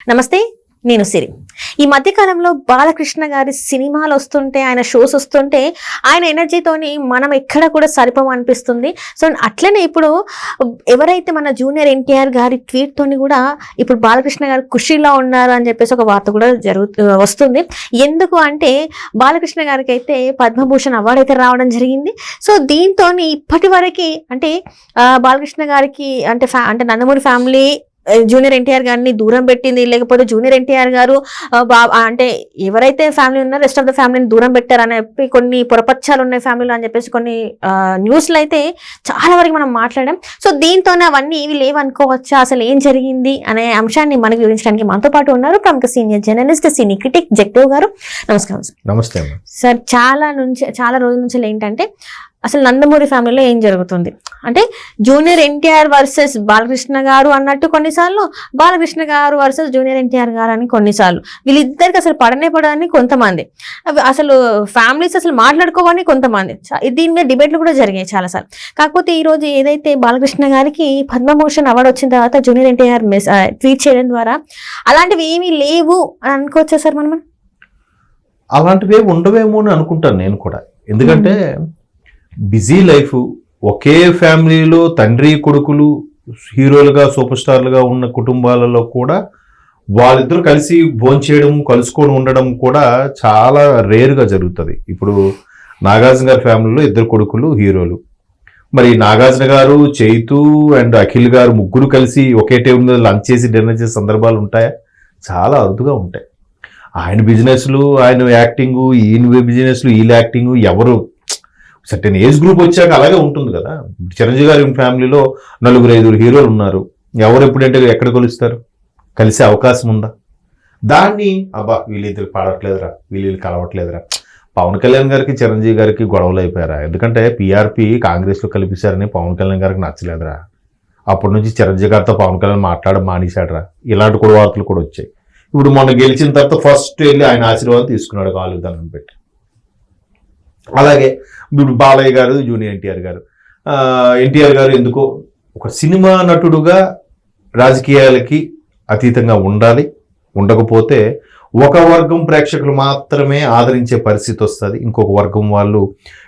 నమస్తే, నేను సిరి. ఈ మధ్యకాలంలో బాలకృష్ణ గారి సినిమాలు వస్తుంటే, ఆయన షోస్ వస్తుంటే, ఆయన ఎనర్జీతోని మనం ఎక్కడ కూడా సరిపోం అనిపిస్తుంది. సో అట్లనే ఇప్పుడు ఎవరైతే మన జూనియర్ ఎన్టీఆర్ గారి ట్వీట్ తోని కూడా ఇప్పుడు బాలకృష్ణ గారు ఖుషీలో ఉన్నారు అని చెప్పేసి ఒక వార్త కూడా వస్తుంది. ఎందుకు అంటే బాలకృష్ణ గారికి అయితే పద్మభూషణ్ అవార్డు అయితే రావడం జరిగింది. సో దీంతో ఇప్పటి వరకు అంటే బాలకృష్ణ గారికి అంటే నందమూరి ఫ్యామిలీ జూనియర్ ఎన్టీఆర్ గారిని దూరం పెట్టింది, లేకపోతే జూనియర్ ఎన్టీఆర్ గారు అంటే ఎవరైతే ఫ్యామిలీ ఉన్నారో రెస్ట్ ఆఫ్ ద ఫ్యామిలీని దూరం పెట్టారని చెప్పి కొన్ని పొరపచ్చాలు ఉన్నాయి ఫ్యామిలీలో అని చెప్పేసి కొన్ని న్యూస్లు అయితే చాలా వరకు మనం మాట్లాడాం. సో దీంతోనే అవన్నీ ఇవి లేవనుకోవచ్చా, అసలు ఏం జరిగింది అనే అంశాన్ని మనకు వివరించడానికి మనతో పాటు ఉన్నారు ప్రముఖ సీనియర్ జర్నలిస్ట్, సినీ క్రిటిక్ జగదేవ్ గారు. నమస్కారం సార్. నమస్తే సార్. చాలా రోజుల నుంచి ఏంటంటే అసలు నందమూరి ఫ్యామిలీలో ఏం జరుగుతుంది అంటే జూనియర్ ఎన్టీఆర్ వర్సెస్ బాలకృష్ణ గారు అన్నట్టు కొన్నిసార్లు, బాలకృష్ణ గారు వర్సెస్ జూనియర్ ఎన్టీఆర్ గారు అని కొన్నిసార్లు, వీళ్ళిద్దరికి అసలు పడని కొంతమంది, అసలు ఫ్యామిలీస్ అసలు మాట్లాడుకోవని కొంతమంది, దీని మీద డిబేట్లు కూడా జరిగాయి చాలాసార్లు. కాకపోతే ఈ రోజు ఏదైతే బాలకృష్ణ గారికి పద్మభూషణ్ అవార్డు వచ్చిన తర్వాత జూనియర్ ఎన్టీఆర్ ట్వీట్ చేయడం ద్వారా అలాంటివి ఏమీ లేవు అని అనుకోవచ్చా సార్? మనం అలాంటివి ఉండవేమో అని అనుకుంటాను నేను కూడా. ఎందుకంటే బిజీ లైఫ్, ఒకే ఫ్యామిలీలో తండ్రి కొడుకులు హీరోలుగా సూపర్ స్టార్లుగా ఉన్న కుటుంబాలలో కూడా వాళ్ళిద్దరూ కలిసి భోంచేయడం, కలుసుకొని ఉండడం కూడా చాలా రేరుగా జరుగుతుంది. ఇప్పుడు నాగార్జున గారి ఫ్యామిలీలో ఇద్దరు కొడుకులు హీరోలు, మరి నాగార్జున గారు, చైతు అండ్ అఖిల్ గారు ముగ్గురు కలిసి ఒకే టేబుల్ మీద లంచ్ చేసి డిన్నర్ చేసే సందర్భాలు ఉంటాయా? చాలా అరుదుగా ఉంటాయి. ఆయన బిజినెస్లు, ఆయన యాక్టింగు, ఈయన బిజినెస్లు, వీళ్ళ యాక్టింగు, ఎవరు సర్టెన్ ఏజ్ గ్రూప్ వచ్చాక అలాగే ఉంటుంది కదా. చిరంజీవి గారి ఫ్యామిలీలో 4-5 హీరోలు ఉన్నారు. ఎవరు ఎప్పుడంటే ఎక్కడ కలుస్తారు? కలిసే అవకాశం ఉందా? దాన్ని అబ్బా వీళ్ళిద్దరు పాడట్లేదురా, వీళ్ళు కలవట్లేదురా. పవన్ కళ్యాణ్ గారికి చిరంజీవి గారికి గొడవలు అయిపోయారా? ఎందుకంటే పీఆర్పీ కాంగ్రెస్లో కలిపిస్తారని పవన్ కళ్యాణ్ గారికి నచ్చలేదురా. అప్పటి నుంచి చిరంజీవి గారితో పవన్ కళ్యాణ్ మాట్లాడడం మానేశాడరా. ఇలాంటి కూడా వార్తలు కూడా వచ్చాయి. ఇప్పుడు మొన్న గెలిచిన తర్వాత ఫస్ట్ వెళ్ళి ఆయన ఆశీర్వాదం తీసుకున్నాడు కాలు దండం పెట్టి. అలాగే ఇప్పుడు బాలయ్య గారు, జూనియర్ ఎన్టీఆర్ గారు, ఎన్టీఆర్ గారు ఎందుకో ఒక సినిమా నటుడుగా రాజకీయాలకి అతీతంగా ఉండాలి. ఉండకపోతే ఒక వర్గం ప్రేక్షకులు మాత్రమే ఆదరించే పరిస్థితి వస్తుంది. ఇంకొక వర్గం వాళ్ళు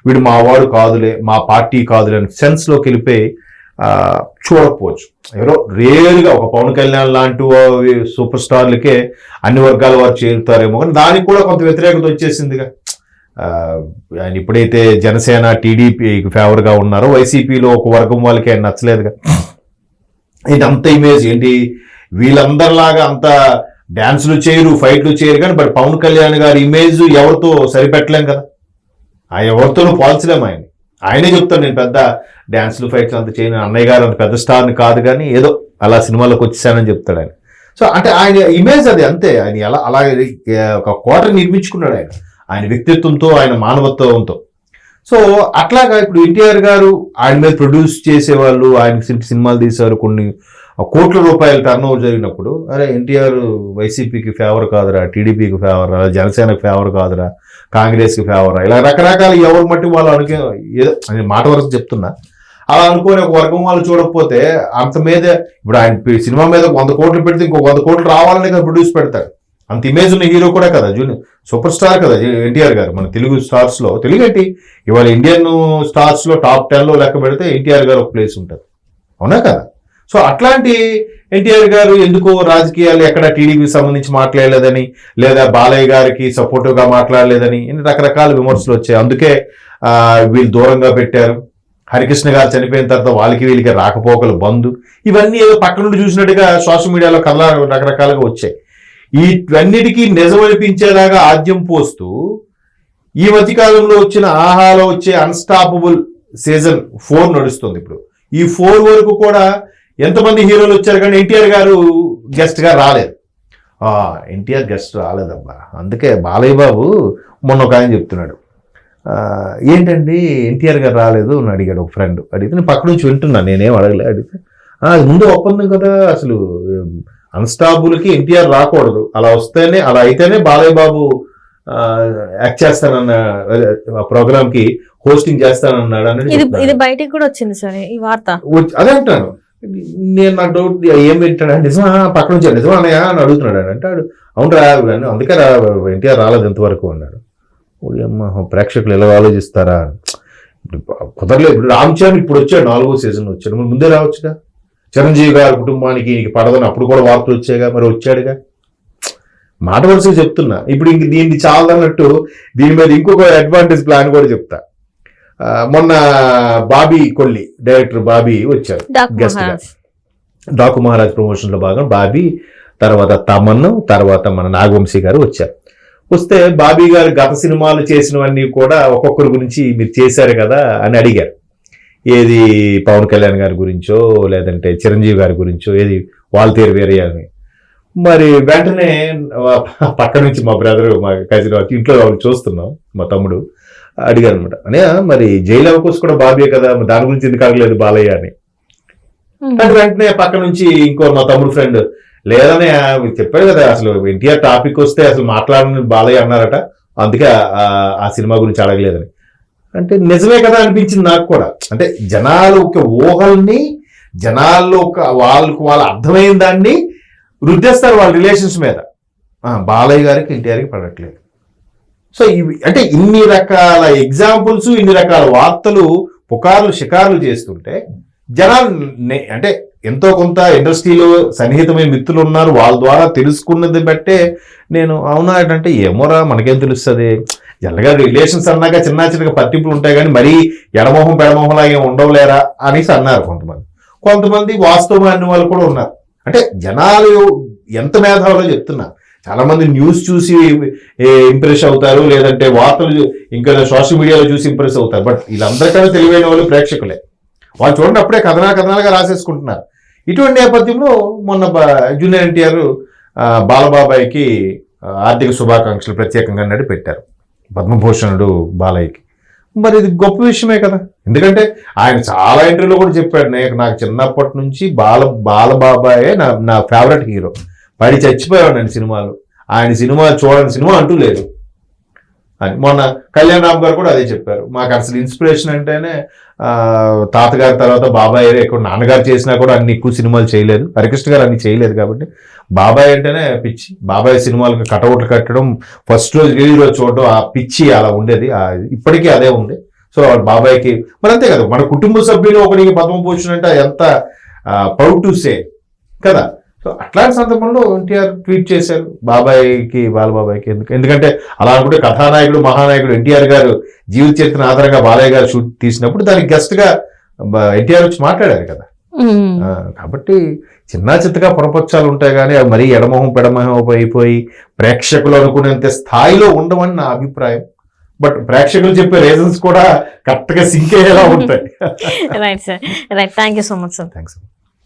వీడు మా వాడు కాదులే, మా పార్టీ కాదులే అని సెన్స్లోకి వెళ్ళిపోయి చూడకపోవచ్చు. ఎవరో రేరుగా ఒక పవన్ కళ్యాణ్ లాంటి సూపర్ స్టార్లకే అన్ని వర్గాల వారు చేరుతారేమో, కానీ దానికి కూడా కొంత వ్యతిరేకత వచ్చేసిందిగా. ఆయన ఇప్పుడైతే జనసేన, టీడీపీ ఫేవర్గా ఉన్నారో వైసీపీలో ఒక వర్గం వాళ్ళకి ఆయన నచ్చలేదుగా. ఇది అంత ఇమేజ్ ఏంటి, వీళ్ళందరిలాగా అంత డ్యాన్సులు చేయరు, ఫైట్లు చేయరు, కానీ బట్ పవన్ కళ్యాణ్ గారి ఇమేజ్ ఎవరితో సరిపెట్టలేం కదా. ఆయన ఎవరితోనూ పోల్చలేము. ఆయనే చెప్తాను, నేను పెద్ద డ్యాన్సులు ఫైట్లు అంత చేయను, అన్నయ్య గారు అంత పెద్ద స్టార్ని కాదు, కానీ ఏదో అలా సినిమాలోకి వచ్చేసానని చెప్తాడు ఆయన. సో అంటే ఆయన ఇమేజ్ అది అంతే. ఆయన అలా ఒక కోట నిర్మించుకున్నాడు ఆయన వ్యక్తిత్వంతో, ఆయన మానవత్వంతో. సో అట్లాగా ఇప్పుడు ఎన్టీఆర్ గారు ఆయన మీద ప్రొడ్యూస్ చేసేవాళ్ళు, ఆయన సినిమాలు తీసేవారు, కొన్ని కోట్ల రూపాయల టర్న్ ఓవర్ జరిగినప్పుడు అరే ఎన్టీఆర్ వైసీపీకి ఫేవర్ కాదురా, టీడీపీకి ఫేవర్ రా, జనసేనకి ఫేవర్ కాదురా, కాంగ్రెస్కి ఫేవర్ రా, ఇలా రకరకాల ఎవరు మట్టి వాళ్ళు ఏదో అని మాట వరకు చెప్తున్నా. అలా అనుకోని ఒక వర్గం వాళ్ళు చూడకపోతే అంత మీద ఇప్పుడు ఆయన సినిమా మీద 100 కోట్లు పెడితే ఇంకో 100 కోట్లు రావాలని కదా ప్రొడ్యూస్ పెడతాడు. అంత ఇమేజ్ ఉన్న హీరో కూడా కదా, జూనియర్ సూపర్ స్టార్ కదా ఎన్టీఆర్ గారు. మన తెలుగు స్టార్స్లో, తెలుగు ఏంటి ఇవాళ ఇండియన్ స్టార్స్లో టాప్ 10లో లెక్క పెడితే ఎన్టీఆర్ గారు ఒక ప్లేస్ ఉంటుంది, అవునా కదా. సో అట్లాంటి ఎన్టీఆర్ గారు ఎందుకో రాజకీయాలు ఎక్కడ టీడీపీకి సంబంధించి మాట్లాడలేదని, లేదా బాలయ్య గారికి సపోర్టివ్గా మాట్లాడలేదని రకరకాల విమర్శలు వచ్చాయి. అందుకే వీళ్ళు దూరంగా పెట్టారు. హరికృష్ణ గారు చనిపోయిన తర్వాత వాళ్ళకి వీళ్ళకి రాకపోకలు బంద్, ఇవన్నీ ఏదో పక్క నుండి చూసినట్టుగా సోషల్ మీడియాలో కళ్ళ రకరకాలుగా వచ్చాయి. వీటన్నిటికీ నిజం అనిపించేలాగా ఆద్యం పోస్తూ ఈ మధ్యకాలంలో వచ్చిన ఆహాలో వచ్చే అన్స్టాపబుల్ సీజన్ 4 నడుస్తుంది. ఇప్పుడు ఈ 4 వరకు కూడా ఎంతమంది హీరోలు వచ్చారు, కానీ ఎన్టీఆర్ గారు గెస్ట్గా రాలేదు. ఎన్టీఆర్ గెస్ట్ రాలేదమ్మా. అందుకే బాలయ్య బాబు మొన్న ఒక ఆయన చెప్తున్నాడు, ఏంటండి ఎన్టీఆర్ గారు రాలేదు అని అడిగాడు ఒక ఫ్రెండ్. అడిగితే నేను పక్క నుంచి వింటున్నా, నేనేం అడగలే. అడిగితే అది ముందు ఒప్పందం కదా, అసలు అన్స్టాపుల్కి ఎన్టీఆర్ రాకూడదు, అలా వస్తేనే, అలా అయితేనే బాలయ్య బాబు యాక్ట్ చేస్తానన్న ప్రోగ్రామ్ కి హోస్టింగ్ చేస్తానన్నాడు అని. ఇది బయటికి కూడా వచ్చింది సరే ఈ వార్త. అదే అంటాను, నేను నాకు డౌట్ ఏం పెట్టాడు నిజమా పక్కన నుంచి నిజమా అన్నయ్య అని అడుగుతున్నాడు ఆయన. అంటాడు అవును రా అందుకే ఎన్టీఆర్ రాలేదు ఎంతవరకు అన్నాడు. అమ్మ ప్రేక్షకులు ఎలా ఆలోచిస్తారా, కుదరలేదు. ఇప్పుడు రామ్ చరణ్ ఇప్పుడు వచ్చాడు 4వ సీజన్ వచ్చాడు, మరి ముందే రావచ్చుగా. చిరంజీవి గారి కుటుంబానికి పడదని అప్పుడు కూడా వార్తలు వచ్చాయిగా, మరి వచ్చాడుగా. మాట వరుసగా చెప్తున్నా. ఇప్పుడు ఇంక దీన్ని చాలదన్నట్టు దీని మీద ఇంకొక అడ్వాంటేజ్ ప్లాన్ కూడా చెప్తా. మొన్న బాబీ కొల్లి డైరెక్టర్ బాబీ వచ్చారు గెస్ట్ గా. డాకు మహారాజ్ ప్రమోషన్ లో భాగం బాబీ, తర్వాత తమన్, తర్వాత మన నాగవంశీ గారు వచ్చారు. వస్తే బాబీ గారు గత సినిమాలు చేసినవన్నీ కూడా ఒక్కొక్కరి గురించి మీరు చేశారు కదా అని అడిగారు. ఏది పవన్ కళ్యాణ్ గారి గురించో లేదంటే చిరంజీవి గారి గురించో, ఏది వాల్తేరు వేరే అని. మరి వెంటనే పక్క నుంచి మా బ్రదర్ మా కజిన్ ఇంట్లో చూస్తున్నాం, మా తమ్ముడు అడిగారు అనమాట. అనే మరి జైలు అవకోస్ కూడా బాబీ కదా, దాని గురించి ఎందుకు అడగలేదు బాలయ్య అని. అంటే వెంటనే పక్క నుంచి ఇంకో మా తమ్ముడు ఫ్రెండ్ లేదనే చెప్పాడు కదా, అసలు ఎన్టీఆర్ టాపిక్ వస్తే అసలు మాట్లాడని బాలయ్య అన్నారట, అందుకే ఆ సినిమా గురించి అడగలేదని. అంటే నిజమే కదా అనిపించింది నాకు కూడా. అంటే జనాలు ఒక ఊహల్ని, జనాల్లో ఒక వాళ్ళు అర్థమైన దాన్ని రుద్దేస్తారు వాళ్ళ రిలేషన్స్ మీద. బాలయ్య గారికి ఎన్టీఆర్కి పడట్లేదు. సో ఇవి అంటే ఇన్ని రకాల ఎగ్జాంపుల్స్, ఇన్ని రకాల వార్తలు, పుకార్లు, షికార్లు చేస్తుంటే జనాలు అంటే ఎంతో కొంత ఇండస్ట్రీలో సన్నిహితమైన మిత్రులు ఉన్నారు, వాళ్ళ ద్వారా తెలుసుకున్నది బట్టే నేను అవునా అంటే ఏమోరా మనకేం తెలుస్తుంది, జనరల్గా రిలేషన్స్ అన్నాక చిన్న చిన్నగా పట్టింపులు ఉంటాయి కానీ మరీ ఎడమోహం పెడమోహంలా ఏం ఉండవులేరా అనేసి అన్నారు కొంతమంది వాస్తవం అనే వాళ్ళు కూడా ఉన్నారు. అంటే జనాలు ఎంత మేధావులో చెప్తున్నా. చాలా మంది న్యూస్ చూసి ఇంప్రెస్ అవుతారు, లేదంటే వార్తలు ఇంకా సోషల్ మీడియాలో చూసి ఇంప్రెస్ అవుతారు. బట్ వీళ్ళందరికన్నా తెలివైన వాళ్ళు ప్రేక్షకులే. వాళ్ళు చూడండి అప్పుడే కథనాలుగా రాసేసుకుంటున్నారు. ఇటువంటి నేపథ్యంలో మొన్న జూనియర్ ఎన్టీఆర్ బాలబాబాయ్కి ఆర్థిక శుభాకాంక్షలు ప్రత్యేకంగా అన్నట్టు పెట్టారు, పద్మభూషణుడు బాలయ్యకి. మరి ఇది గొప్ప విషయమే కదా. ఎందుకంటే ఆయన చాలా ఇంటర్వ్యూలో కూడా చెప్పాడు, నాకు చిన్నప్పటి నుంచి బాలబాబాయే నా ఫేవరెట్ హీరో, పడి చచ్చిపోయాడు నేను సినిమాలు, ఆయన సినిమాలు చూడని సినిమా అంటూ లేదు అని. మొన్న కళ్యాణ్ రామ్ గారు కూడా అదే చెప్పారు, మాకు అసలు ఇన్స్పిరేషన్ అంటేనే తాతగారి తర్వాత బాబాయ్. ఎక్కువ నాన్నగారు చేసినా కూడా అన్ని ఎక్కువ సినిమాలు చేయలేదు, హరికృష్ణ గారు అన్ని చేయలేదు కాబట్టి బాబాయ్ అంటేనే పిచ్చి. బాబాయ్ సినిమాలకు కటౌట్లు కట్టడం, ఫస్ట్ రోజు రిలీజ్ రోజు చూడడం, ఆ పిచ్చి అలా ఉండేది, ఇప్పటికీ అదే ఉంది. సో బాబాయ్కి మరి అంతే కదా, మన కుటుంబ సభ్యులు ఒకరికి పద్మభూషణ్ అంటే ఎంత ప్రౌడ్ టు సే కదా. సో అట్లాంటి సందర్భంలో ఎన్టీఆర్ ట్వీట్ చేశారు బాబాయ్కి, బాలబాబాయ్కి. ఎందుకంటే అలా అనుకుంటే కథానాయకుడు, మహానాయకుడు ఎన్టీఆర్ గారు జీవిత చరిత్ర ఆధారంగా బాలయ్య గారు షూట్ తీసినప్పుడు దానికి గెస్ట్ గా ఎన్టీఆర్ వచ్చి మాట్లాడారు కదా. కాబట్టి చిన్న చిత్తగా పొరపచ్చాలు ఉంటాయి కానీ అవి మరీ ఎడమోహం పెడమోహం అయిపోయి ప్రేక్షకులు అనుకునేంత స్థాయిలో ఉండవని నా అభిప్రాయం. బట్ ప్రేక్షకులు చెప్పే రీజన్స్ కూడా కరెక్ట్ గా సింక్ అయ్యేలా ఉంటాయి. Right sir, right. Thank you so much sir. Thanks.